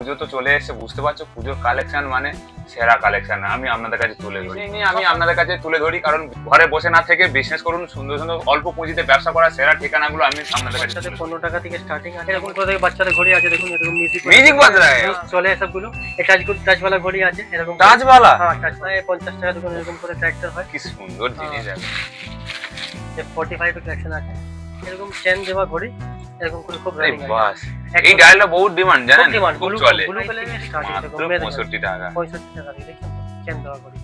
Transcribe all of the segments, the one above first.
পুজো তো চলে এসেছে, বুঝতে পারছো পুজোর কালেকশন মানে সেরা কালেকশন আমি আপনাদের কাছে তুলে ধরি। আমি আপনাদের কাছে তুলে ধরি কারণ ঘরে বসে না থেকে বিজনেস করুন, সুন্দর সুন্দর অল্প পুঁজিতে ব্যবসা করার সেরা ঠিকানাগুলো আমি আপনাদের কাছে। 15 টাকা থেকে স্টার্টিং আছে, এরকম করে বাচ্চাদের ঘড়ি আছে, দেখুন এরকম মিউজিক বাজ रहा है চলে সবগুলো। এটা টাচ वाला ঘড়ি আছে এরকম টাচ वाला, হ্যাঁ টাচ 50 টাকা দেখুন এরকম করে ট্র্যাক্টর হয়, কি সুন্দর জিনিস আছে। যে 45 এর কালেকশন আছে, এরকম চেন দেওয়া ঘড়ি এরকম করে খুব রানিং আছে। বাস এই ডায়ালটা বহুত ডিমান্ড জানেন, খুব চলে। ব্লু কালারের স্টার্টিং দেখুন 65 টাকা, 65 টাকা দিয়ে দেখুন চেন দেওয়া ঘড়ি।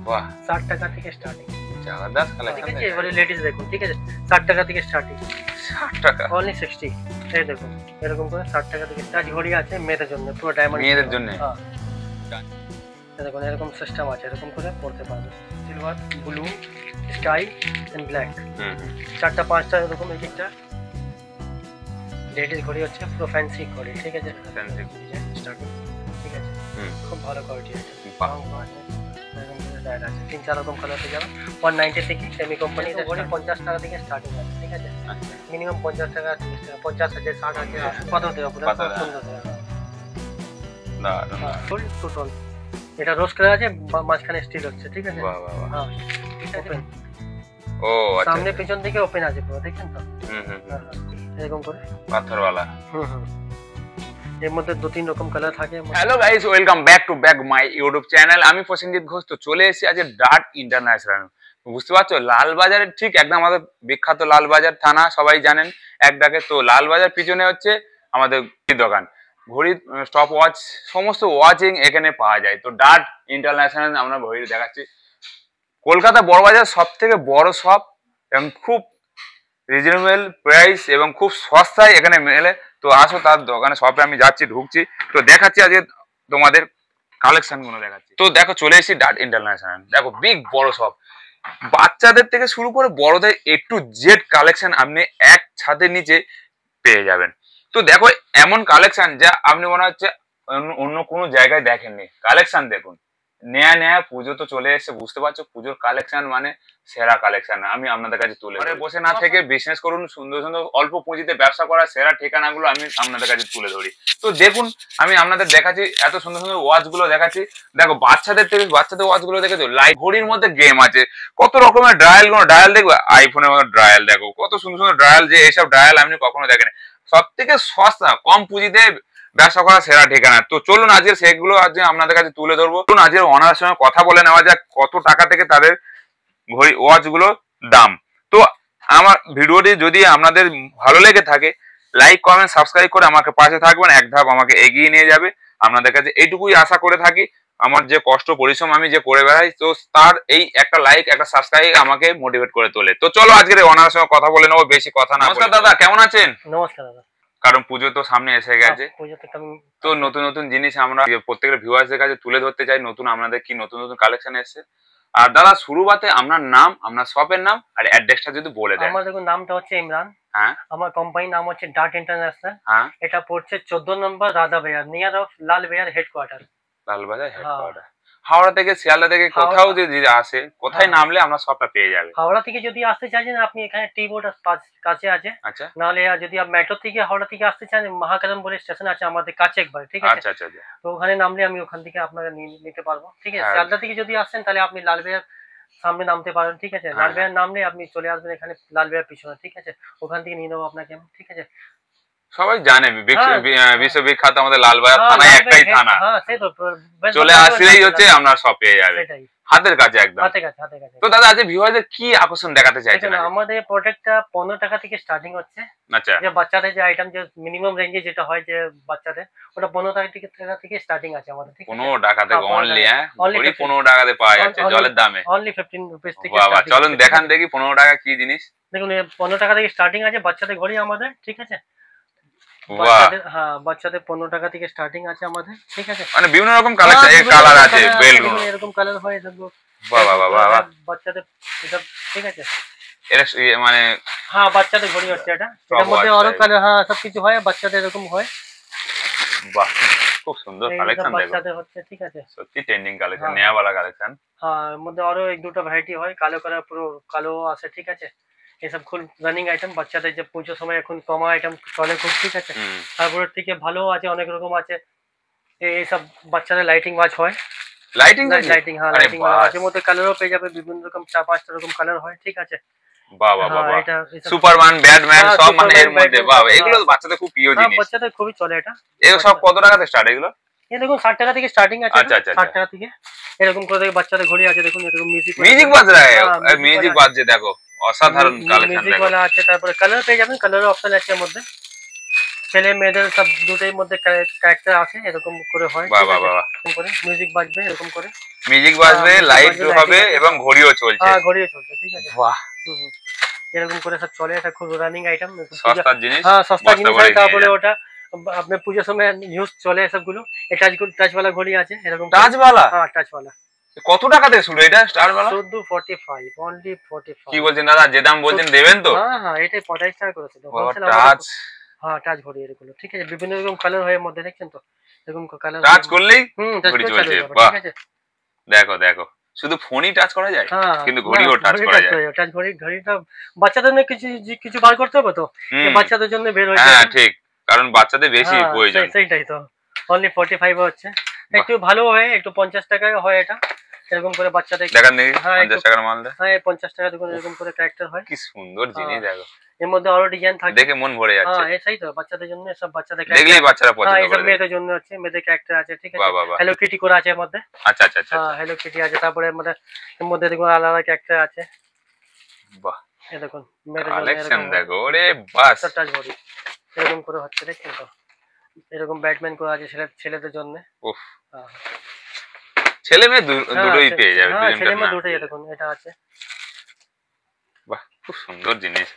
বাহ 60 টাকা থেকে স্টার্টিং, জবরদস্ত ঠিক কালেকশন আছে। এবারে লেডিস দেখুন, ঠিক আছে 60 টাকা থেকে স্টার্টিং, 60 টাকা অনলি 60। এই দেখুন এরকম করে 60 টাকা থেকে টাচ ঘড়ি আছে মেয়েদের জন্য, পুরো ডায়মন্ড মেয়েদের জন্য। হ্যাঁ দেখুন এরকম সিস্টেম আছে, এরকম করে পড়তে পারবে। Silver, blue, sky and black, চারটা পাঁচটা এরকম এক একটা লেডিস ঘড়ি হচ্ছে পুরো ফ্যান্সি ঘড়ি, ঠিক আছে। ফ্যান্সি স্টার্টিং, ঠিক আছে, খুব ভালো কোয়ালিটি আছে। বাহ। এরকম করে ডায়াল আছে, 3-4 রকম কালার পেয়ে যাবেন। 190 থেকে সেমি কোম্পানি ঘড়ি 50 টাকা থেকে স্টার্টিং আছে, ঠিক আছে। মিনিমাম 50 টাকা, 30 টাকা, 50 আছে, 60 আছে, কত দেওয়া পুরো সুন্দর দেওয়া। না ফুল টোটাল এটা রোজ করা আছে, মাঝখানে স্টিল হচ্ছে, ঠিক আছে। বাহ বাহ বাহ, হ্যাঁ ওপেন, ও আচ্ছা, সামনে পেছন থেকে ওপেন আছে পুরো, দেখেন তো। এরকম করে পাথর वाला। এর মধ্যে 2-3 রকম কালার থাকে। Hello guys, welcome back to my YouTube channel. আমি প্রসেনজিৎ ঘোষ, তো চলে এসেছি আজ ডার্ট ইন্টারন্যাশনাল। বুঝতে পারছো লালবাজারের ঠিক একদম আমাদের বিখ্যাত লালবাজার থানা সবাই জানেন এক ডাকে। তো লালবাজার পিছনে হচ্ছে আমাদের দোকান, ঘড়ি, স্টপ ওয়াচ, সমস্ত ওয়াচিং এখানে পাওয়া যায়। তো ডার্ট ইন্টারন্যাশনাল আমরা ঘড়ি দেখাচ্ছি। কলকাতা বড়বাজার সব থেকে বড় শপ এবং খুব রিজনেবল প্রাইস এবং খুব সস্তায় এখানে মেলে। তো আসো তার দোকানে, শপে আমি যাচ্ছি, ঢুকছি, তো দেখাচ্ছি আজকে তোমাদের কালেকশন গুলো দেখাচ্ছি। তো দেখো চলে এসেছি ডার্ট ইন্টারন্যাশনাল, দেখো বিগ বড় শপ, বাচ্চাদের থেকে শুরু করে বড়দের A to Z কালেকশন আপনি এক ছাদের নিচে পেয়ে যাবেন। তো দেখো এমন কালেকশন যা আপনি মনে হচ্ছে অন্য কোনো জায়গায় দেখেননি। কালেকশন দেখুন, নেয়া পুজো তো চলে এসেছে, বুঝতে পারছো পুজোর কালেকশন মানে সেরা কালেকশন আমি আপনাদের কাছে তুলে ধরি। বসে না থেকে বিজনেস করুন, সুন্দর সুন্দর অল্প পুঁজিতে ব্যবসা করার সেরা ঠিকানাগুলো আমি আপনাদের কাছে তুলে ধরি। তো দেখুন আমি আপনাদের দেখাচ্ছি, এত সুন্দর সুন্দর ওয়াচ গুলো দেখাচ্ছি। দেখো বাচ্চাদের থেকে বাচ্চাদের ওয়াচ গুলো দেখেছো, লাইট ঘড়ির মধ্যে গেম আছে, কত রকমের ডায়াল, কোনো ডায়াল দেখবে আইফোনের মতো ডায়াল, দেখো কত সুন্দর সুন্দর ডায়াল, যে এইসব ডায়াল আপনি কখনো দেখেন। সব থেকে সস্তা কম পুঁজিতে ব্যবসা করা সেরা ঠিকানা। তো চলুন আজকে সেগুলো আজকে আপনাদের কাছে তুলে ধরবো। চলুন আজকে ওনার সঙ্গে কথা বলে নেওয়া যাক কত টাকা থেকে তাদের ঘড়ি ওয়াচ গুলো দাম। তো আমার ভিডিওটি যদি আপনাদের ভালো লেগে থাকে, লাইক কমেন্ট সাবস্ক্রাইব করে আমাকে পাশে থাকবেন, এক ধাপ আমাকে এগিয়ে নিয়ে যাবে। আপনাদের কাছে এইটুকুই আশা করে থাকি, আমার যে কষ্ট পরিশ্রম আমি যে করে বেড়াই, তো তার এই একটা লাইক একটা সাবস্ক্রাইব আমাকে মোটিভেট করে তোলে। তো চলো আজকে ওনার সঙ্গে কথা বলে নেবো, বেশি কথা না। নমস্কার দাদা, কেমন আছেন? নমস্কার দাদা। কারণ পুজো তো সামনে এসে গেছে, তো নতুন নতুন জিনিস আমরা প্রত্যেকের ভিউয়ার্সদের কাছে তুলে ধরতে চাই, নতুন আপনাদের কি নতুন নতুন কালেকশন এসেছে। আর দাদা শুরুতে আপনার নাম, আপনার শপের নাম আর অ্যাড্রেসটা যদি বলে দেন। আমার দেখুন নামটা হচ্ছে ইমরান, হ্যাঁ। আমার কোম্পানির নাম হচ্ছে ডার্ট ইন্টারন্যাশনাল, হ্যাঁ। এটা পড়ছে 14 নম্বর রাধা বাজার, নিয়ার অফ লাল বাজার হেডকোয়ার্টার। লালবাজার হেডকোয়ার্টার। হাওড়া থেকে শিয়ালদা থেকে কোথাও যদি আসে, কোথায় নামলে আমরা সবটা পেয়ে যাবে? হাওড়া থেকে যদি আসতে চান আপনি এখানে টি বোর্ড কাছে আছে। আচ্ছা। নাহলে যদি আপনি মেট্রো থেকে হাওড়া থেকে আসতে চান, মহাকালম বলে স্টেশন আছে আমাদের কাছে একবার, ঠিক আছে। আচ্ছা আচ্ছা। তো ওখানে নামলে আমি ওখান থেকে আপনাকে নিতে পারবো, ঠিক আছে। শিয়ালদা থেকে যদি আসেন তাহলে আপনি লালবাজার সামনে নামতে পারেন, ঠিক আছে। লালবাজার নামলে আপনি চলে আসবেন এখানে লালবাজার পিছনে, ঠিক আছে। ওখান থেকে নিয়ে নেবো আপনাকে, ঠিক আছে। সবাই জানে বিশ্ববিখ্যাত আমাদের লালবাজার থানায় একটাই থানা, চলে আসলেই হচ্ছে আমরা সব পেয়ে যাবে, হাতের কাছে একদম। তো দাদা আজকে ভিউয়ারদের কি আকর্ষণ দেখাতে চাইছেন? আমাদের প্রোডাক্টটা 15 টাকা থেকে স্টার্টিং হচ্ছে। আচ্ছা। যে বাচ্চাদের যে আইটেম যে মিনিমাম রেঞ্জে যেটা হয় যে বাচ্চাদের, ওটা 15 টাকা থেকে স্টার্টিং আছে আমাদের, ঠিক আছে। 15 টাকা থেকে অনলি, হ্যাঁ, ঘড়ি 15 টাকাতে পাওয়া যাচ্ছে জলের দামে, অনলি 15 রুপিস থেকে। বাবা চলুন দেখান দেখি 15 টাকা কি জিনিস। দেখুন 15 টাকা থেকে স্টার্টিং আছে বাচ্চাদের ঘড়ি আমাদের, ঠিক আছে। বাচ্চাদের 15 টাকা থেকে স্টার্টিং আছে আমাদের, ঠিক আছে। মানে বিভিন্ন রকম কালার আছে, বেল গুলো এরকম কালার হয়, এগুলো বাবা বাবা বাচ্চাদের এটা, ঠিক আছে। এটা মানে হ্যাঁ বাচ্চাদের ঘড়ি হচ্ছে এটা, এর মধ্যে আরো কালার, হ্যাঁ সব কিছু হয়, বাচ্চাদের এরকম হয়। বাহ খুব সুন্দর কালেকশন, দেখো বাচ্চাদের হচ্ছে, ঠিক আছে। সত্যি ট্রেন্ডিং কালেকশন, নয়া वाला কালেকশন। হ্যাঁ এর মধ্যে আরো এক দুটো ভ্যারাইটি হয়, কালো কালার পুরো কালো আছে, ঠিক আছে। এসব খুব রানিং আইটেম, বাচ্চাদের যে পুজোর সময় এখন কমা আইটেম চলে খুব, ঠিক আছে। তারপর থেকে ভালো আছে, অনেক রকম আছে, এই সব বাচ্চাদের লাইটিং ওয়াচ হয়, লাইটিং লাইটিং, হ্যাঁ আরে লাইটিং বাস আছে, মধ্যে কালারও পেয়ে যাবে বিভিন্ন রকম, 4-5টা রকম কালার হয়, ঠিক আছে। বাহ বাহ বাহ হ্যাঁ, এটা সুপারম্যান ব্যাটম্যান হ্যাঁ, সব মানে সুপারম্যান, এর মধ্যে ব্যাটম্যান, বাহ হ্যাঁ, এগুলো বাচ্চাদের খুব প্রিয় হ্যাঁ, জিনিস। বাচ্চাদের খুবই চলে এটা। এগুলো সব কত টাকাতে স্টার্ট এগুলো? এই দেখুন 60 টাকা থেকে স্টার্টিং আছে, আচ্ছা, আচ্ছা, 60 টাকা থেকে এরকম করে বাচ্চাদের ঘড়ি আছে, দেখুন এরকম মিউজিক বাজছে হ্যাঁ, মিউজিক বাজছে দেখো, অসাধারণ কালেকশন মিউজিক দেখো। वाला আছে, তারপরে কালার পেয়ে যাবেন, কালারের অপশন আছে এর মধ্যে, ছেলে মেয়েদের সব দুটোই মধ্যে ক্যারেক্টার আছে, এরকম করে হয়, বাহ ঠিক বাহ আছে। বাহ এরকম করে মিউজিক বাজবে, এরকম করে মিউজিক বাজবে, music লাইট বাজবে, হবে lighting এবং আছে, ঘড়িও চলছে। হ্যাঁ ঘড়িও চলছে, ঠিক আছে। বাহ হুম, হুম। এরকম করে সব চলে, এটা খুব রানিং আইটেম, সস্তার জিনিস, হ্যাঁ সস্তা বস্তা জিনিস ভরে হয়, নিয়ে তারপরে যান। ওটা আপনার পুজোর সময় ইউজ চলে সবগুলো। এই টাচওয়ালা ঘড়ি আছে এরকম, টাচওয়ালা হ্যাঁ টাচওয়ালা কত টাকা থেকে শুরু এটা স্টারওয়ালা? 1445, অনলি 45। কি বলছেন দাদা, যে দাম বলছেন দেবেন তো? হ্যাঁ হ্যাঁ, এটাই 45 টাকা করেছিল হোলসেল টাচ হ্যাঁ টাচ ঘড়ি এগুলো, ঠিক আছে। বিভিন্ন রকম কালার হয় এর মধ্যে, দেখছেন তো এরকম কালার, টাচ করলেই টাচ ঘড়ি করে চলছে। চালু হয়ে যাবে, বাহ, ঠিক আছে। দেখো দেখো, শুধু ফোনই টাচ করা যায় হ্যাঁ, কিন্তু ঘড়িও টাচ করা যায়। টাচ ঘড়িটা বাচ্চাদের জন্য কিছু কিছু বার করতে হবে তো, হুম, বাচ্চাদের জন্য বের হয়েছে। হ্যাঁ ঠিক, কারণ বাচ্চাদের বেশি হ্যাঁ, প্রয়োজন। সেইটাই তো, অনলি 45 হচ্ছে। একটু ভালো হয়, একটু 50 টাকায় হয় এটা, এরকম করে বাচ্চাদের দেখান দেখি হ্যাঁ 50 টাকার মালটা। হ্যাঁ 50 টাকা দেখুন, এরকম করে ক্যারেক্টার হয়। কি সুন্দর জিনিস দেখো, এর মধ্যে আরো ডিজাইন থাকে, দেখে মন ভরে যাচ্ছে। হ্যাঁ এটাই তো বাচ্চাদের জন্য, সব বাচ্চাদের দেখলেই বাচ্চারা হ্যাঁ পছন্দ এসব করে। মেয়েদের জন্য আছে, মেয়েদের ক্যারেক্টার আছে, ঠিক আছে। বাহ বাহ বাহ, হ্যালো কিটি করা আছে এর মধ্যে, আচ্ছা আচ্ছা আচ্ছা হ্যাঁ হ্যালো কিটি আছে, তারপরে এর মধ্যে দেখুন আলাদা ক্যারেক্টার আছে, বাহ এই দেখুন মেয়েদের জন্য কালেকশন এরকম দেখো, ওরে বাস। টাচ ঘড়ি এরকম করে হচ্ছে, দেখছেন তো এরকম ব্যাটম্যান করা আছে ছেলেদের জন্য। উফ, ছেলে মেয়ে দুটোই পেয়ে যাবে, হ্যাঁ ছেলে দুজনকার মেয়ে না। দুটোই, দেখুন এটা আছে। বাহ, খুব সুন্দর জিনিস,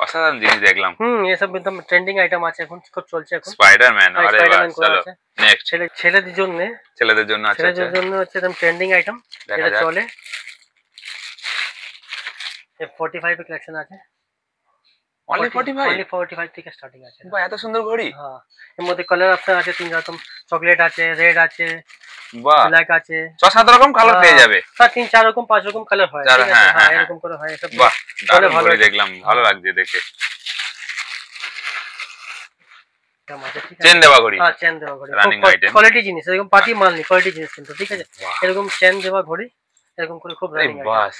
অসাধারণ জিনিস দেখলাম। এসব একদম ট্রেন্ডিং আইটেম আছে, এখন খুব চলছে এখন। স্পাইডারম্যান, আরে বাহ, স্পাইডারম্যান করা চলো আছে নেক্সট। ছেলেদের জন্য, ছেলেদের জন্য, আচ্ছা আচ্ছা, ছেলেদের জন্য হচ্ছে একদম ট্রেন্ডিং আইটেম, দেখা এটা যাক। চলে। 45 এর কালেকশন আছে, অনলি 45? অনলি 45 থেকে স্টার্টিং আছে। বাহ, এত সুন্দর ঘড়ি। হ্যাঁ, এর মধ্যে কালার অপশন আছে 3 রকম, চকলেট আছে, রেড আছে, বাহ, ব্ল্যাক আছে, 6-7 রকম কালার পেয়ে যাবে। হ্যাঁ 3-4 রকম 5 রকম কালার হয়, ঠিক আছে। হ্যাঁ এরকম করে হয় সব। বাহ, দারুণ ভালো ঘড়ি আছে। দেখলাম, ভালো লাগছে দেখে। আছে, ঠিক আছে। চেন দেওয়া ঘড়ি, হ্যাঁ চেন দেওয়া ঘড়ি, রানিং আইটেম। কোয়ালিটি জিনিস, এরকম পার্টি মাল নেই, কোয়ালিটি জিনিস কিন্তু, ঠিক আছে। বাহ, এরকম চেন দেওয়া ঘড়ি এরকম করে খুব এই রানিং আইটেম। বাস,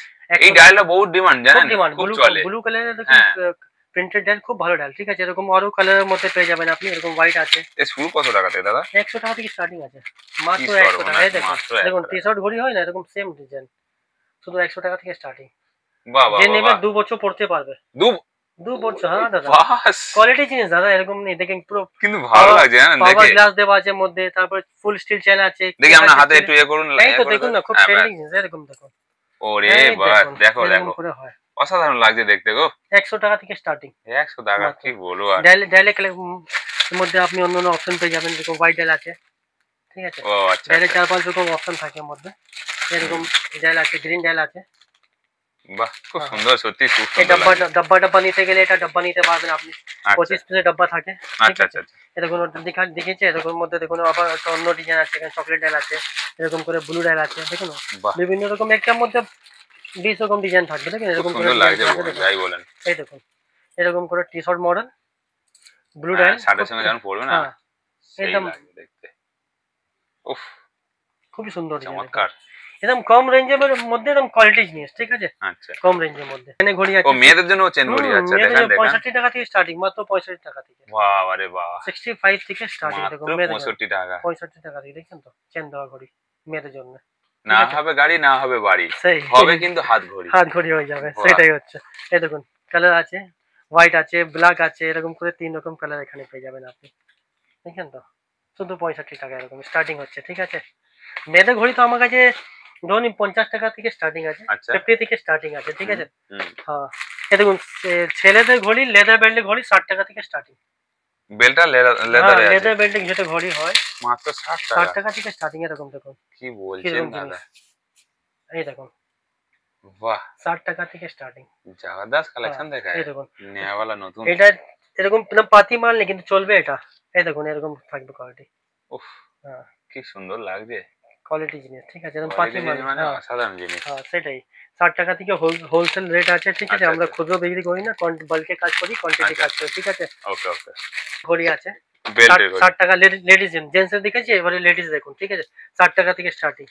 এই ডায়ালটা বহুত ডিমান্ড জানেন, খুব চলে। ব্লু কালারের দেখুন, হ্যাঁ, প্রিন্টেড ডায়াল, খুব ভালো ডায়াল, ঠিক আছে। এরকম আরো কালারের মধ্যে পেয়ে যাবেন আপনি, এরকম হোয়াইট আছে। এ শুরু কত টাকা থেকে দাদা? 100 টাকা থেকে স্টার্টিং আছে, মাত্র কি 100 টাকা। এই দেখুন, মাত্র 100 দেখুন টাকা। টি-শার্ট ঘড়ি হয় না এরকম সেম ডিজাইন, শুধু 100 টাকা থেকে স্টার্টিং। বাহ বাহ যে বাহ নেবে বাহ, 2 বছর পড়তে পারবে, দু 2 বছর। হ্যাঁ দাদা, বাস, কোয়ালিটি জিনিস দাদা, এরকম নেই, দেখেন পুরো কিন্তু ভালো লাগছে জানেন পাওয়ার দেখে। গ্লাস দেওয়া আছে মধ্যে, তারপর ফুল স্টিল চেন আছে। দেখি আপনার হাতে একটু ইয়ে করুন, এই ইয়ে তো করে দেখুন দেন। না, খুব হ্যাঁ, ট্রেন্ডিং ব্যাস। জিনিস, এরকম দেখুন। ওরে এই বাস, দেখো এরকম দেখো, করে হয়, অসাধারণ লাগছে দেখতে গো। 100 টাকা থেকে স্টার্টিং 100 টাকা, মাত্র। কি বলবো আর। ডায়ালে এর মধ্যে আপনি অন্য অন্য অপশন পেয়ে যাবেন, যেরকম হোয়াইট ডায়াল আছে, ঠিক আছে। ও আচ্ছা ডায়ালে আচ্ছা, 4-5 রকম অপশন থাকে এর মধ্যে, এরকম ডায়াল আছে, গ্রিন ডায়াল আছে। বাহ, খুব হ্যাঁ, সুন্দর, সত্যি খুব এই সুন্দর লাগছে। ডাব্বা নিতে গেলে এটা ডাব্বা নিতে পারবেন আপনি, আচ্ছা 25 পিসের ডাব্বা থাকে, ঠিক আচ্ছা আছে। আচ্ছা আচ্ছা, এরকম দেখেছে, এরকম মধ্যে দেখুন আবার একটা অন্য ডিজাইন আছে, এখানে চকলেট ডায়াল আছে, এরকম করে ব্লু ডায়াল আছে, দেখুন বাহ, বিভিন্ন রকম, একটার মধ্যে 20 রকম ডিজাইন থাকবে, দেখেন খুব এরকম করে সুন্দর লাগছে, design থাকবে, দেখুন। যাই বলেন। এই দেখুন এরকম করে টি-শার্ট মডেল, ব্লু হ্যাঁ, ডায়াল, শার্টের সঙ্গে যখন পরবে না, হ্যাঁ সেই একদম লাগবে দেখতে। উফ, খুবই সুন্দর ডিজাইন, চমৎকার। একদম কম রেঞ্জের মধ্যে, একদম কোয়ালিটি জিনিস, ঠিক আছে, আচ্ছা, কম রেঞ্জের মধ্যে। এখানে ঘড়ি ও আছে, মেয়েদের জন্য চেন ঘড়ি, আচ্ছা দেখেন দেখেন। 65 টাকা থেকে স্টার্টিং, মাত্র 65 টাকা থেকে, বাহ রে বাহ, 65 থেকে স্টার্টিং, দেখুন মাত্র মেয়েদের জন্য 65 টাকা। 65 টাকা থেকে, দেখছেন তো চেন দেওয়া ঘড়ি মেয়েদের জন্য, না হবে গাড়ি, না হবে বাড়ি, সেই হবে কিন্তু হাত ঘড়ি। হাত ঘড়ি হয়ে যাবে, বাহ। সেটাই হচ্ছে। এই দেখুন কালার আছে, হোয়াইট আছে, ব্ল্যাক আছে, এরকম করে 3 রকম কালার এখানে পেয়ে যাবেন আপনি, দেখেন তো, শুধু 65 টাকা এরকম স্টার্টিং হচ্ছে, ঠিক আছে। মেয়েদের ঘড়ি তো আমার কাছে ধরুন 50 টাকা থেকে স্টার্টিং আছে, আচ্ছা, 50 থেকে স্টার্টিং আছে, ঠিক আছে। হুম, হ্যাঁ এই দেখুন ছেলেদের ঘড়ি লেদার বেল্টের ঘড়ি 60 টাকা থেকে স্টার্টিং, বেলটা হ্যাঁ লেদারে আছে, লেদার বেল্টে যেটা ঘড়ি হয় মাত্র 60 60 টাকা। টাকা থেকে স্টার্টিং, এরকম দেখুন কি বলছেন কিরকম দাদা, জিনিস, এই দেখুন বাহ, 60 টাকা থেকে স্টার্টিং। জবরদস্ত কালেকশন দেখায়, এই দেখুন নেওয়ালা নতুন। এটা এরকম পাতি মাল নেই কিন্তু চলবে এটা, এই দেখুন এরকম থাকবে কোয়ালিটি, উফ, হ্যাঁ কি সুন্দর লাগছে, কোয়ালিটি জিনিস, ঠিক আছে, এরকম কোয়ালিটি পাতি মাল, মানে হ্যাঁ অসাধারণ জিনিস। হ্যাঁ সেটাই। 60 টাকা থেকে হোলসেল রেট আছে, ঠিক আছে। আচ্ছা, আমরা আচ্ছা। খুচরো বিক্রি করি না, বাল্কে কাজ করি, কোয়ান্টিটি আচ্ছা। কাজ করি, ঠিক আছে। ওকে ওকে, ঘড়ি আছে, বেল্টের ঘড়ি 60 টাকা। লেডিস জেন্টস এর দেখেছি, এবারে লেডিস দেখুন, ঠিক আছে 60 টাকা থেকে স্টার্টিং।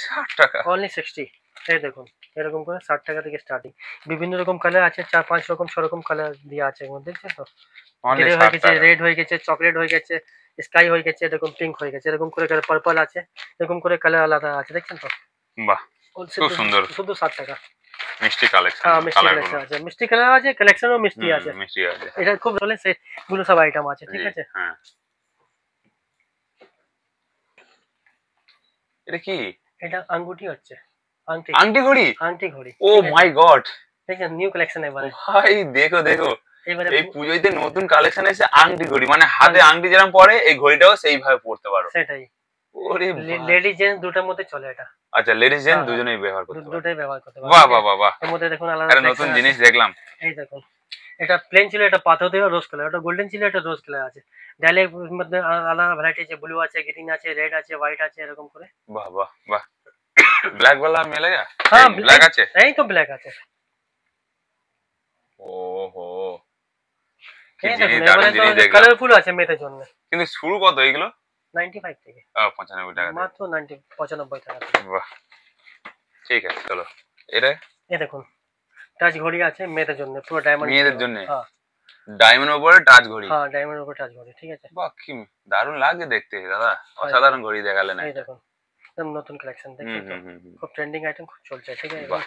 60 টাকা অনলি 60। এই দেখুন এরকম করে 60 টাকা থেকে স্টার্টিং। বিভিন্ন রকম কালার আছে, 4-5 রকম 6 রকম কালার দিয়ে আছে এর মধ্যে, দেখছেন তো? অনলি গ্রে হয়ে 60 গেছে, টাকা রেড হয়ে গেছে, চকলেট হয়ে গেছে, স্কাই হয়ে গেছে, এরকম পিঙ্ক হয়ে গেছে, এরকম করে পার্পল আছে, এরকম করে কালার আলাদা আছে, দেখছেন তো? বাহ খুব সুন্দর শুধু 60 টাকা। মিষ্টি কালেকশন হ্যাঁ মিষ্টি কালার গুলো কালেকশন আছে, মিষ্টি কালার আছে, কালেকশনও মিষ্টি আছে। মিষ্টি আছে এটা খুব ভালো সেট গুলো সব আইটেম আছে, ঠিক জি, আছে? হ্যাঁ এটা কি এটা আঙ্গুঠি হচ্ছে, আংটি, আংটি ঘড়ি আংটি ঘড়ি। ও মাই গড দেখেন নিউ কালেকশন এবারে। ভাই দেখো দেখো এবারে এই পুজোতে নতুন কালেকশন এসে আংটি ঘড়ি মানে হাতে আংটি যেরকম পরে এই ঘড়িটাও সেইভাবে পরতে পারো সেটাই। ওরে লেডিস জেন্টস দুটোর মধ্যে চলে এটা। আচ্ছা লেডিস জেন্টস হ্যাঁ, দুজনেই ব্যবহার করতে পারে দুটোই ব্যবহার করতে পারবে। বাহ বাহ বাহ বাহ এর মধ্যে দেখুন আলাদা একটা নতুন collection জিনিস আছে। দেখলাম এই দেখুন এটা প্লেন ছিল, এটা পাথর দেওয়া রোজ কালার, এটা গোল্ডেন ছিল, এটা রোজ কালার আছে। ডাইলে মধ্যে আলাদা ভ্যারাইটি আছে, ব্লু আছে, গ্রিন আছে, রেড আছে, হোয়াইট আছে, এরকম করে। বাহ বাহ বাহ ব্ল্যাক वाला मिलेगा হ্যাঁ ব্ল্যাক আছে এই তো ব্ল্যাক আছে। ওহো কি এই জিনিস দেখুন দারুণ এবারে তো জিনিস দেখলাম কালারফুল আছে মেয়েদের জন্য। কিন্তু শুরু কত এগুলো 95 থেকে, 95 টাকা থেকে। মাত্র 95 টাকা থেকে। বাহ ঠিক আছে চলো এটা এই দেখুন টাচ ঘড়ি আছে মেয়েদের জন্য, পুরো ডায়মন্ড। মেয়েদের জন্য হ্যাঁ ডায়মন্ড উপরে টাচ ঘড়ি হ্যাঁ ডায়মন্ডের উপর টাচ ঘড়ি, ঠিক আছে? বাহ কি দারুণ লাগছে দেখতে দাদা অসাধারণ ঘড়ি দেখালেন এই দেখুন একদম নতুন কালেকশন, হুম দেখছেন তো? হুম হুম হুম। খুব ট্রেন্ডিং আইটেম, খুব চলছে, ঠিক আছে? বাহ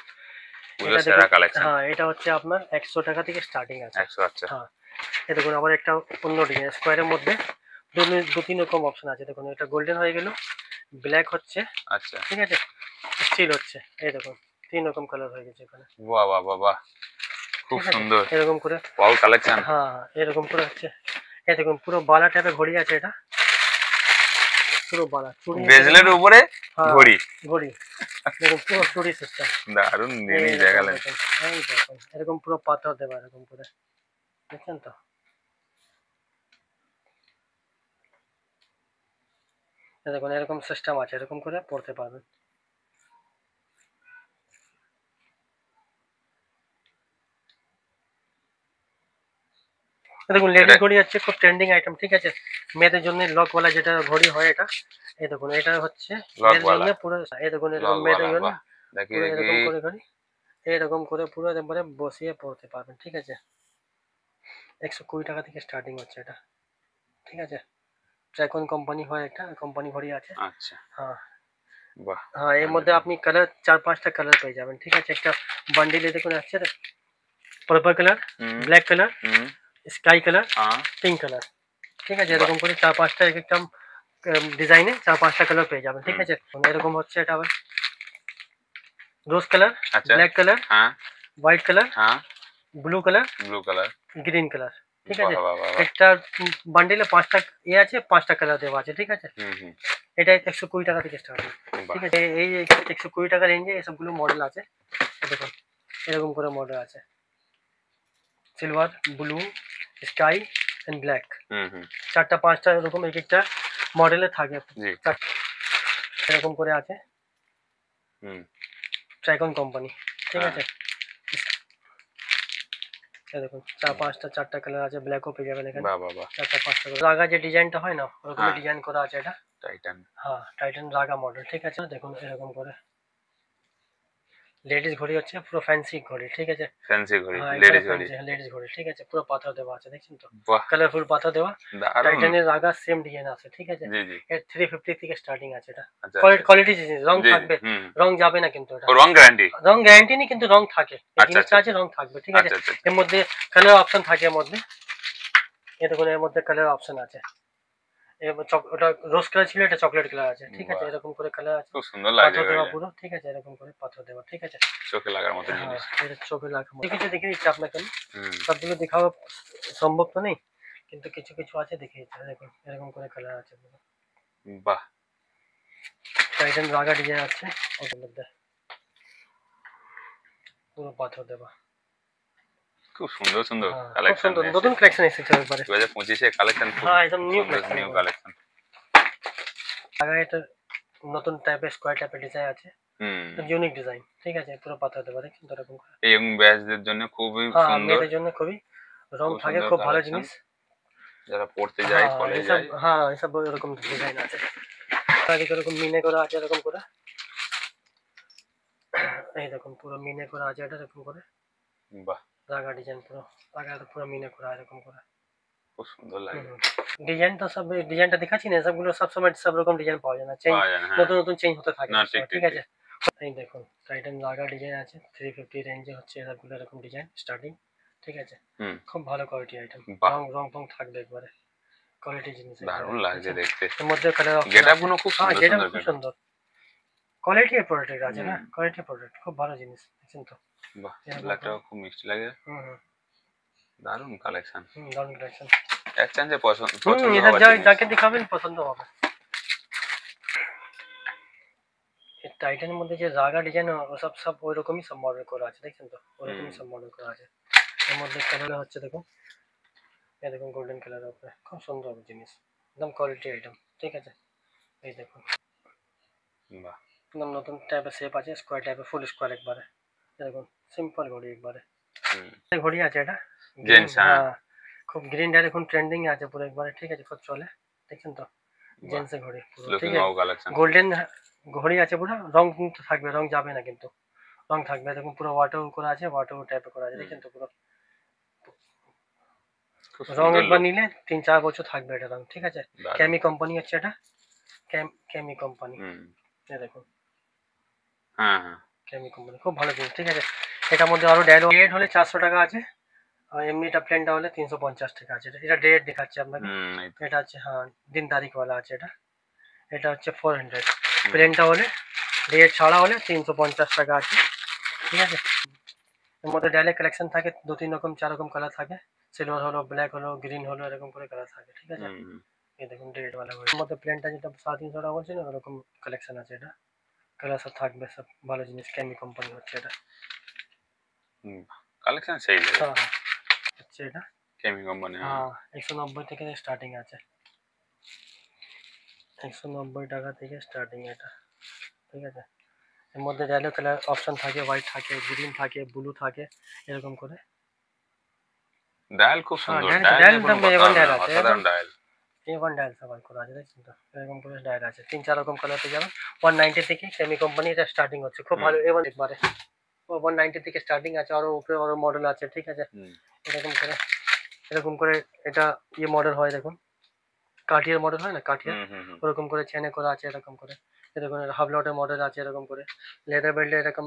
পুজোর এটা সেরা দেখুন, কালেকশন হ্যাঁ এটা হচ্ছে আপনার 100 টাকা থেকে স্টার্টিং আছে। 100 আচ্ছা হ্যাঁ এই দেখুন আবার একটা অন্য ডিজাইন স্কোয়ারের মধ্যে দু তিন রকম অপশন আছে। দেখুন এটা গোল্ডেন হয়ে গেল, ব্ল্যাক হচ্ছে, আচ্ছা ঠিক আছে, স্টিল হচ্ছে। এই দেখুন 3 রকম কালার হয়ে গেছে এখানে, বাহ বাহ বাহ বাহ খুব ঠিক আছে? সুন্দর এরকম করে, ওয়াও কালেকশন হ্যাঁ এরকম করে হচ্ছে। এই দেখুন পুরো বালা টাইপের ঘড়ি আছে, এটা পুরো বালা চুড়ি, ব্রেসলেট উপরে হ্যাঁ, ঘড়ি ঘড়ি দেখুন পুরো চুড়ি সিস্টেম। দারুণ জিনিস দেখালেন এই দেখুন এরকম পুরো পাথর দেবা, এরকম করে, দেখছেন তো? এই দেখুন এরকম সিস্টেম আছে, এরকম করে পড়তে পারবেন। এই দেখুন লেডিস ঘড়ি আছে, খুব ট্রেন্ডিং আইটেম, ঠিক আছে? মেয়েদের জন্য লকওয়ালা যেটা ঘড়ি হয় এটা, এই দেখুন এটা হচ্ছে মেয়েদের জন্য পুরো। এই দেখুন এরকম মেয়েদের জন্য দেখি পুরো এরকম দেখি করে ঘড়ি, এরকম করে পুরো একবারে বসিয়ে পড়তে পারবেন, ঠিক আছে? 120 টাকা থেকে স্টার্টিং হচ্ছে এটা, ঠিক আছে? ট্রাইকন কোম্পানি হয়, একটা কোম্পানি ঘড়ি আছে। আচ্ছা হ্যাঁ বাহ হ্যাঁ এর মধ্যে আপনি কালার 4-5টা কালার পেয়ে যাবেন, ঠিক আছে? একটা বান্ডিলে দেখুন আসছে পার্পল কালার, ব্ল্যাক কালার, হুম স্কাই কালার, হ্যাঁ পিঙ্ক কালার, ঠিক আছে? এরকম করে 4-5টা এক একটা ডিজাইনে 4-5টা কালার পেয়ে যাবেন, ঠিক আছে? এরকম হচ্ছে এটা আবার রোজ কালার, আচ্ছা ব্ল্যাক কালার, হ্যাঁ হোয়াইট কালার, হ্যাঁ blue colour, blue colour green colour, ঠিক বাহ আছে? বাহ বাহ একটা বান্ডিলে 5টা আছে, 5টা কালার দেওয়া আছে, ঠিক আছে? হুম হুম এটা 120 টাকা থেকে স্টার্ট হয়, বাহ ঠিক আছে? এই 120 টাকা রেঞ্জে এসবগুলো মডেল আছে। দেখুন এরকম করে মডেল আছে, silver, blue, sky and black, হুম হুম 4টা 5টা এরকম এক একটা মডেলে থাকে। জি এরকম করে আছে হুম ট্রাইকন কোম্পানি, ঠিক হ্যাঁ। আছে? এই দেখুন 4টা কালার আছে, ব্ল্যাকও পেয়ে যাবেন এখানে। বাহ বাহ বাহ 4টা 5টা করে রাগা যে ডিজাইনটা হয় না, ওরকম হ্যাঁ। ডিজাইন করা আছে এটা। টাইটান হ্যাঁ টাইটান রাগা মডেল, ঠিক আছে? দেখুন এরকম করে লেডিস ঘড়ি হচ্ছে, পুরো ফ্যান্সি ঘড়ি, ঠিক আছে? ফ্যান্সি ঘড়ি হ্যাঁ লেডিস ঘড়ি লেডিস ঘড়ি, ঠিক আছে? পুরো পাথর দেওয়া আছে, দেখছেন তো? বাহ কালারফুল পাথর দেওয়া, দারুণ টাইটানের রাগা সেম ডিজাইন আছে, ঠিক আছে? জি জি এর 350 থেকে স্টার্টিং আছে এটা। আচ্ছা কোয়ালিটি জিনিস, রং জি থাকবে, হুম রং যাবে না কিন্তু এটা। ও রং গ্যারান্টি রং গ্যারান্টি নেই কিন্তু রং থাকে, এই আচ্ছা, জিনিসটা আচ্ছা। আছে, রং থাকবে, ঠিক আছে? আচ্ছা আচ্ছা এর মধ্যে কালার অপশন থাকে, এর মধ্যে এই দেখুন এর মধ্যে কালার অপশন আছে। ওটা রোজ কালার ছিল, এটা চকলেট কালার আছে, ঠিক আছে? বাহ। এরকম করে কালার আছে, খুব সুন্দর লাগছে পাথর দেওয়া ঘড়িটা। পুরো, ঠিক আছে? এরকম করে পাথর দেওয়া, ঠিক আছে? চোখে লাগার মতো হ্যাঁ জিনিস এটা চোখে লাগা কিছু দেখে দিচ্ছি আপনাকে আমি। হুম সবগুলো দেখাও সম্ভব তো নেই, কিন্তু কিছু কিছু আছে দেখে দিচ্ছি। দেখুন এরকম করে কালার আছে পুরো, বাহ টাইটান রাগা ডিজাইন আছে ওটার মধ্যে, পুরো পাথর দেওয়া। খুব সুন্দর সুন্দর হ্যাঁ, খুব কালেকশন সুন্দর নতুন কালেকশন এসেছে একবারে। 2025 এর কালেকশন খুব হ্যাঁ একদম নিউ সুন্দর কালেকশন, নিউ কালেকশন রাগা এটা নতুন টাইপের স্কোয়ার টাইপের ডিজাইন আছে, হুম ইউনিক ডিজাইন, ঠিক আছে? পুরো পাথর দেওয়া, দেখছেন তো? এরকম করে। এই ইয়ং ব্যাচদের জন্য খুবই হ্যাঁ সুন্দর মেয়েদের জন্য খুবই রং খুব থাকে, সুন্দর খুব ভালো collection। জিনিস। যারা পড়তে যায় হ্যাঁ কলেজ এসব, যায়। হ্যাঁ এসব এরকম ডিজাইন আছে, আগে এরকম মিনে করা আছে এরকম করে, এই দেখুন পুরো মিনে করা আছে এটা এরকম করে, বাহ, রাগা ডিজাইন পুরো, রাগা পুরো মিনে করা এরকম করে। খুব সুন্দর লাগে। ডিজাইন তো সব, ডিজাইনটা দেখাচ্ছি না, সবগুলো সব সময় সব রকম ডিজাইন পাওয়া যায় না, চেঞ্জ পাওয়া যায় না, হ্যাঁ। নতুন নতুন চেঞ্জ হতে থাকে না, সবসময়, ঠিক ঠিক আছে। এই দেখুন টাইটান লাগা ডিজাইন আছে 350 রেঞ্জে হচ্ছে সবগুলো এরকম ডিজাইন স্টার্টিং, ঠিক আছে। হুম, খুব ভালো কোয়ালিটি আইটেম, বাহ। রং রং ফং থাকবে একবারে, কোয়ালিটি জিনিস একবারে, দারুণ লাগছে বুঝছেন? দেখতে। এর মধ্যে কালার অপশন গেটআপ আছে, গুলো খুব হ্যাঁ সুন্দর যেটা সুন্দর খুব getup। সুন্দর কোয়ালিটি প্রোডাক্ট আছে না, হুম। কোয়ালিটি প্রোডাক্ট খুব ভালো জিনিস, দেখছেন তো। বাহ, এরকম ব্ল্যাকটাও খুব মিষ্টি লাগে। হুম দারুণ কালেকশন। দারুণ কালেকশন। এক চান্সে পছন্দ এটা হওয়ার জিনিস। যাকে দেখাবেন পছন্দ হবে। এই টাইটানের মধ্যে যে রাগা ডিজাইন সব সব ওই রকমই সব মডেল করা আছে, দেখছেন তো ওরকমই সব মডেল করা আছে। এর মধ্যে কালার হচ্ছে দেখুন, এই দেখুন গোল্ডেন কালারের উপরে খুব সুন্দর জিনিস, একদম কোয়ালিটি আইটেম, ঠিক আছে। এই দেখুন বাহ, একদম নতুন টাইপের শেপ আছে, স্কোয়ার টাইপের, ফুল স্কোয়ার একবারে, এই দেখুন সিম্পল ঘড়ি একবারে। এই ঘড়ি আছে এটা জেন্টস, হ্যাঁ। হ্যাঁ খুব গ্রিন ডার এখন ট্রেন্ডিং আছে পুরো একবারে, ঠিক আছে, খুব চলে, দেখছেন তো জেন্টসের ঘড়ি পুরো, ঠিক লুকিং আছে। Wow collection. গোল্ডেন ঘড়ি আছে পুরো, রং কিন্তু থাকবে, রং যাবে না কিন্তু, রং থাকবে, দেখুন পুরো ওয়াটার করা আছে, ওয়াটার টাইপের করা আছে, দেখেন তো পুরো খুব রং সুন্দর একবার look। নিলে 3-4 বছর থাকবে এটা রং, ঠিক আছে। দারুণ। ক্যামি কোম্পানি হচ্ছে এটা, ক্যামি কোম্পানি, এই দেখুন হ্যাঁ হ্যাঁ, ক্যামি কোম্পানি খুব ভালো জিনিস, ঠিক আছে। এটার মধ্যে আরো ডায়লগ রেট হলে 400 টাকা আছে, আর এমনিটা প্লেনটা হলে 350 টাকা আছে। এটা ডেট দেখাচ্ছে আপনাকে, এই তো। এটা হচ্ছে হ্যাঁ দিন তারিখওয়ালা আছে এটা, এটা হচ্ছে 400, প্লেনটা হলে ডেট ছাড়া হলে 350 টাকা আছে, ঠিক আছে। এর মধ্যে ডাইরেক্ট কালেকশন থাকে 2-3 রকম 4 রকম কালার থাকে, সিলভার হলো, ব্ল্যাক হলো, গ্রিন হলো, এরকম করে কালার থাকে, ঠিক আছে। এই দেখুন ডেট वाला এর মধ্যে প্লেনটা যেটা 350 টাকা বলছি না, ওরকম কালেকশন আছে এটা, কালার সব থাকবে, সব ভালো জিনিস, ক্যামি কোম্পানি হচ্ছে এটা। কালেকশন সেই লাগে। হ্যাঁ হ্যাঁ হচ্ছে এটা, কেমি কোম্পানি। হ্যাঁ 190 থেকে স্টার্টিং আছে, 190 টাকা থেকে স্টার্টিং এটা, ঠিক আছে। এর মধ্যে ডায়লগ কালার অপশন থাকে, হোয়াইট থাকে, গ্রিন থাকে, ব্লু থাকে, এরকম করে। ডায়াল খুব সুন্দর, হ্যাঁ ডায়াল ডায়াল কোনো একদম কথা A1 হবে ডায়াল না, আছে, অসাধারণ ডায়াল। A1 ডায়াল সবাই করা আছে, দেখছেন তো এরকম করে ডায়াল আছে, 3-4 রকম কালার পেয়ে যাবেন। 190 থেকে সেমি কোম্পানি এটা স্টার্টিং হচ্ছে, খুব ভালো A1 একবারে 190 থেকে স্টার্টিং আছে, আরো উপরে আরো মডেল আছে, ঠিক আছে। এরকম করে এটা ইয়ে মডেল হয়, দেখুন কাঠিয়ার মডেল হয় না, কাঠিয়ার ওরকম করে চেনে করা আছে, এরকম করে এরকম হাফ লটের মডেল আছে, এরকম করে লেদার বেল্ট এরকম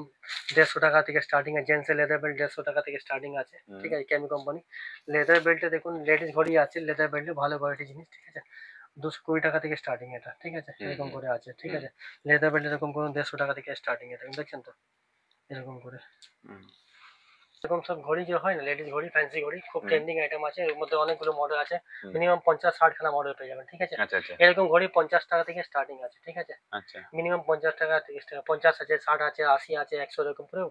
150 টাকা থেকে স্টার্টিং আছে, জেন্টসের লেদার বেল্ট 150 টাকা থেকে স্টার্টিং আছে, ঠিক আছে, ক্যামি কোম্পানি। লেদার বেল্টে দেখুন লেডিস ঘড়ি আছে, লেদার বেল্টে ভালো কোয়ালিটি জিনিস, ঠিক আছে, 220 টাকা থেকে স্টার্টিং এটা, ঠিক আছে, এরকম করে আছে, ঠিক আছে। লেদার বেল্ট এরকম করে 150 টাকা থেকে স্টার্টিং এটা, দেখছেন তো এরকম করে। এরকম সব ঘড়ি যে হয় না, লেডিস ঘড়ি, ফ্যান্সি ঘড়ি, খুব ট্রেন্ডিং আইটেম আছে, এর মধ্যে অনেকগুলো মডেল আছে, মিনিমাম 50-60 খানা মডেল পেয়ে যাবেন, ঠিক আছে। আচ্ছা আচ্ছা এরকম ঘড়ি 50 টাকা থেকে স্টার্টিং আছে, ঠিক আছে, আচ্ছা। মিনিমাম 50 টাকা 30 টাকা, 50 আছে, 60 আছে, 80 আছে, 100, এরকম করে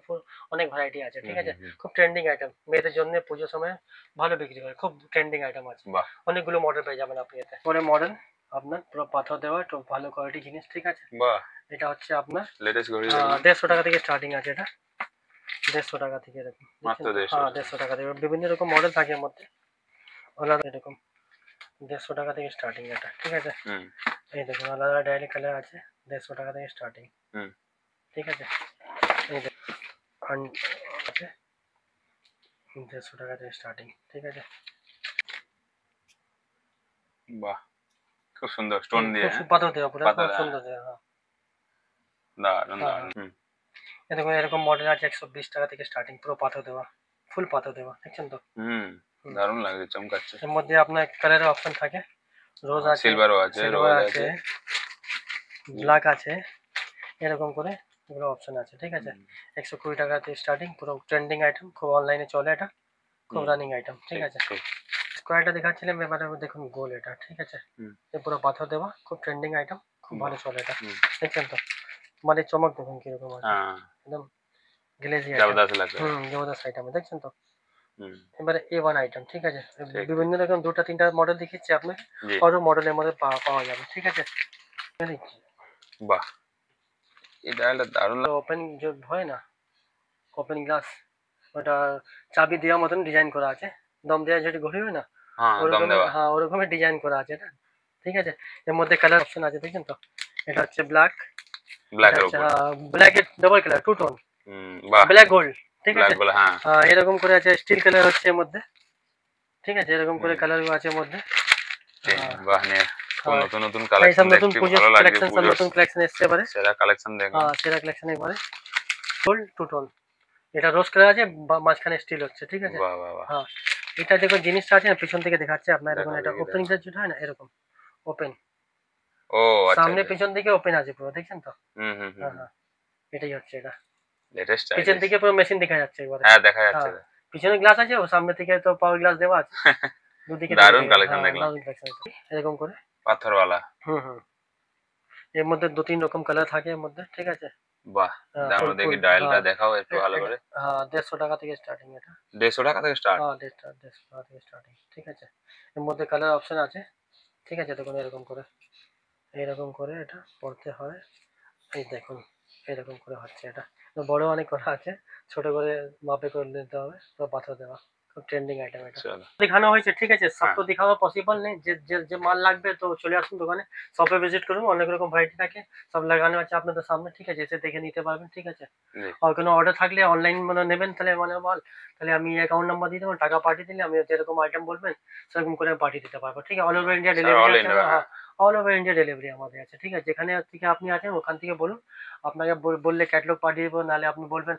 অনেক ভ্যারাইটি আছে, ঠিক আছে। খুব ট্রেন্ডিং আইটেম, মেয়েদের জন্য পুজোর সময় ভালো বিক্রি করে, খুব ট্রেন্ডিং আইটেম আছে, বাহ, অনেকগুলো মডেল পেয়ে যাবেন আপনি এতে। পরে মডেল আপনার পুরো পাথর দেওয়া, একটু ভালো কোয়ালিটি জিনিস, ঠিক আছে। বাহ, এটা হচ্ছে আপনার লেটেস্ট ঘড়ি। 150 টাকা থেকে স্টার্টিং আছে এটা, 150 টাকা থেকে এরকম, মাত্র 150। হ্যাঁ 150 টাকা থেকে বিভিন্ন রকম মডেল থাকে এর মধ্যে, আলাদা এরকম 150 টাকা থেকে স্টার্টিং এটা, ঠিক আছে। এই দেখুন আলাদা ডায়ালি কালার আছে, 150 টাকা থেকে স্টার্টিং, ঠিক আছে। এই দেখুন আছে 150 টাকা থেকে স্টার্টিং, ঠিক আছে। বাহ, খুব সুন্দর স্টোন দিয়ে, খুব পাথর দেওয়া পুরো, খুব সুন্দর দেওয়া, হ্যাঁ দারুণ দারুণ। এই দেখুন এরকম মডেল আছে 120 টাকা থেকে স্টার্টিং, পুরো পাথর দেওয়া, ফুল পাথর দেওয়া, দেখছেন তো। দারুণ লাগছে, চমকাচ্ছে। এর মধ্যে আপনার কালারের অপশন থাকে, রোজ আছে, সিলভারও আছে, সিলভার আছে, ব্ল্যাক আছে, এরকম করে এগুলো অপশন আছে, ঠিক আছে। 120 টাকা থেকে স্টার্টিং, পুরো ট্রেন্ডিং আইটেম, খুব অনলাইনে চলে এটা, খুব রানিং আইটেম, ঠিক আছে। স্কোয়ারটা দেখাচ্ছিলাম, এবারে দেখুন গোল এটা, ঠিক আছে, এ পুরো পাথর দেওয়া, খুব ট্রেন্ডিং আইটেম, খুব ভালো চলে এটা, দেখছেন তো মানে চমক দেখুন কিরকম আছে, একদম গ্লেজি জবরদস্ত আইটেম, দেখছেন তো। এবারে A1 আইটেম, ঠিক আছে, বিভিন্ন রকম 2-3টা মডেল দেখিয়েছি আপনাকে, আরো মডেলের মধ্যে পাওয়া যাবে, ঠিক আছে। বাহ, এই ডায়ালটা দারুণ। ওপেন যে হয় না, ওপেন গ্লাস, ওটা চাবি দেওয়ার মতন ডিজাইন করা আছে, দম দেওয়া যেটা ঘড়ি হয় না, হ্যাঁ দম ওরকম দেওয়া। হ্যাঁ ওরকমই ডিজাইন করা আছে এটা, ঠিক আছে। এর মধ্যে কালার অপশন আছে দেখেন তো, এটা হচ্ছে ব্ল্যাক, এটা ব্ল্যাকের হচ্ছে উপর। ব্ল্যাক এর ডবল কালার টু টোন, বাহ। ব্ল্যাক গোল্ড, ঠিক ব্ল্যাক আছে। বলে, হ্যাঁ। এরকম করে আছে স্টিল কালার হচ্ছে এর মধ্যে, ঠিক আছে, এরকম করে হুম, কালার আছে এর মধ্যে। ঠিক, আহ, বাহ নিয়ে খুব আর নতুন নতুন এই সব কালেকশন নতুন দেখতে পুজোর ভালো লাগছে, কালেকশন, সব পুজোর নতুন কালেকশন এসছে এবারে। সেরা কালেকশন দেখলাম। সেরা কালেকশন এবারে গোল্ড টু টোন, এটা রোজ কালার আছে, মাঝখানে স্টিল হচ্ছে, ঠিক আছে। বাহ বাহ বাহ। হ্যাঁ, এটা দেখুন জিনিসটা আছে না, পিছন থেকে দেখাচ্ছে আপনার, দেখুন দেখাও এটা দেখি, ওপেনিং দেখাও। যেটা হয় না এরকম ওপেন, ও আচ্ছা সামনে আচ্ছা। পিছন দিকে ওপেন আছে পুরো, দেখছেন তো। হুম হুম হুম। হ্যাঁ হ্যাঁ, এটাই হচ্ছে এটা, লেটেস্ট পিছন স্টাইলিশ। থেকে পুরো মেশিন দেখা যাচ্ছে এবারে। হ্যাঁ দেখা যাচ্ছে। হ্যাঁ, পিছনে গ্লাস আছে, ও সামনে থেকে তো পাওয়ার গ্লাস দেওয়া আছে, দুদিকে থেকে দারুণ দেখে, কালেকশন হ্যাঁ দেখলাম। দারুন কালেকশন এরকম করে। পাথরওয়ালা। হুম হুম, এর মধ্যে দু তিন রকম কালার থাকে এর মধ্যে, ঠিক আছে। বাহ। ফুল দাঁড়াও দেখি ফুল ডায়ালটা হ্যাঁ, দেখাও একটু ভালো করে। হ্যাঁ 150 টাকা থেকে স্টার্টিং এটা। 150 টাকা থেকে স্টার্ট। হ্যাঁ 150 টাকা থেকে স্টার্টিং, ঠিক আছে। এর মধ্যে কালার অপশন আছে, ঠিক আছে, দেখুন এরকম করে, এরকম করে এটা পড়তে হয়, এই দেখুন এরকম করে হচ্ছে এটা। তো বড় অনেক করা আছে, ছোট করে মাপে করে নিতে হবে, তো পাথর দেওয়া, খুব ট্রেন্ডিং আইটেম এটা। চলো। দেখানো হয়েছে, ঠিক আছে, সব হ্যাঁ তো দেখানো পসিবল নেই, যে যে যে মাল লাগবে তো চলে আসুন দোকানে, শপে ভিজিট করুন, অনেক রকম ভ্যারাইটি থাকে, সব লাগানো আছে আপনাদের সামনে, ঠিক আছে, এসে দেখে নিতে পারবেন, ঠিক আছে। জি। আর কোনো অর্ডার থাকলে অনলাইন মানে নেবেন তাহলে মানে মাল, তাহলে আমি অ্যাকাউন্ট নাম্বার দিয়ে দেবো, টাকা পাঠিয়ে দিলে আমি যেরকম আইটেম বলবেন সেরকম করে পাঠিয়ে দিতে পারবো, ঠিক আছে। All over India sir delivery all আছে, ইন্ডিয়া, হ্যাঁ। অল ওভার ইন্ডিয়া ডেলিভারি আমাদের আছে, ঠিক আছে। যেখানে থেকে আপনি আছেন ওখান থেকে বলুন, আপনাকে বললে ক্যাটলগ পাঠিয়ে দেবো, নাহলে আপনি বলবেন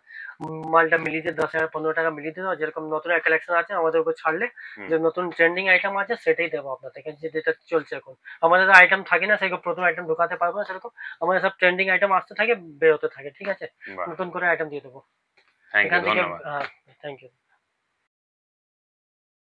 মালটা মিলিয়ে দিয়ে 10 টাকা 15 টাকা মিলিয়ে দেবো, যেরকম নতুন কালেকশন আছে আমাদের উপর ছাড়লে, হুম। যে নতুন ট্রেন্ডিং আইটেম আছে সেটাই দেবো আপনাদেরকে, যেটা চলছে এখন। আমাদের আইটেম থাকে না সেরকম, প্রথম আইটেম ঢোকাতে পারবো না সেরকম, আমাদের সব ট্রেন্ডিং আইটেম আসতে থাকে বেরোতে থাকে, ঠিক আছে। বাহ। নতুন করে আইটেম দিয়ে দেবো থ্যাংক ইউ, এখান থেকে। ধন্যবাদ। হ্যাঁ, থ্যাংক ইউ।